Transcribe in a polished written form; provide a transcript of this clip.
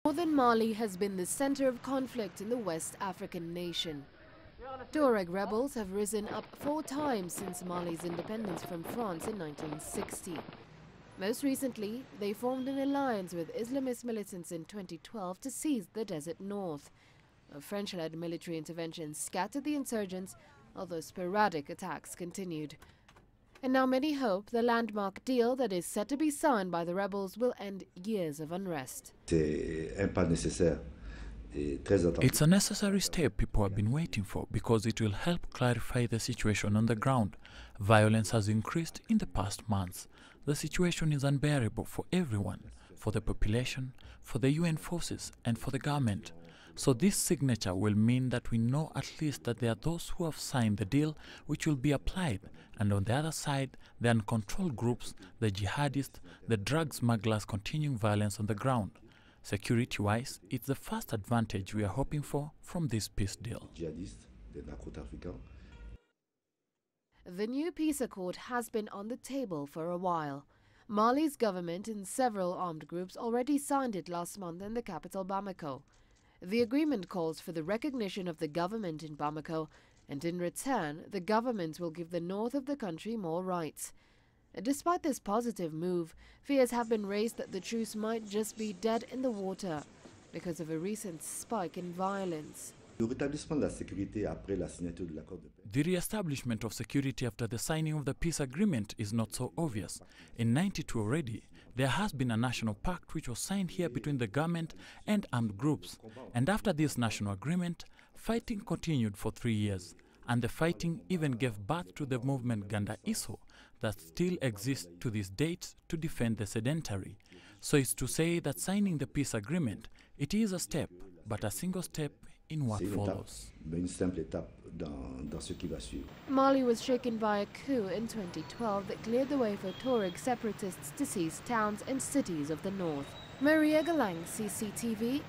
Northern Mali has been the center of conflict in the West African nation. Tuareg rebels have risen up 4 times since Mali's independence from France in 1960. Most recently, they formed an alliance with Islamist militants in 2012 to seize the desert north. A French-led military intervention scattered the insurgents, although sporadic attacks continued. And now many hope the landmark deal that is set to be signed by the rebels will end years of unrest. It's a necessary step people have been waiting for because it will help clarify the situation on the ground. Violence has increased in the past months. The situation is unbearable for everyone, for the population, for the UN forces and for the government. So this signature will mean that we know at least that there are those who have signed the deal which will be applied, and on the other side, the uncontrolled groups, the jihadists, the drug smugglers continuing violence on the ground. Security-wise, it's the first advantage we are hoping for from this peace deal. The new peace accord has been on the table for a while. Mali's government and several armed groups already signed it last month in the capital Bamako. The agreement calls for the recognition of the government in Bamako, and in return, the government will give the north of the country more rights. Despite this positive move, fears have been raised that the truce might just be dead in the water because of a recent spike in violence. The re-establishment of security after the signing of the peace agreement is not so obvious. In 1992 already, there has been a national pact which was signed here between the government and armed groups. And after this national agreement, fighting continued for 3 years. And the fighting even gave birth to the movement Ganda Iso that still exists to this date to defend the sedentary. So it's to say that signing the peace agreement, it is a step, but a single step in what follows. Mali was shaken by a coup in 2012 that cleared the way for Tuareg separatists to seize towns and cities of the north. Maria Galang, CCTV,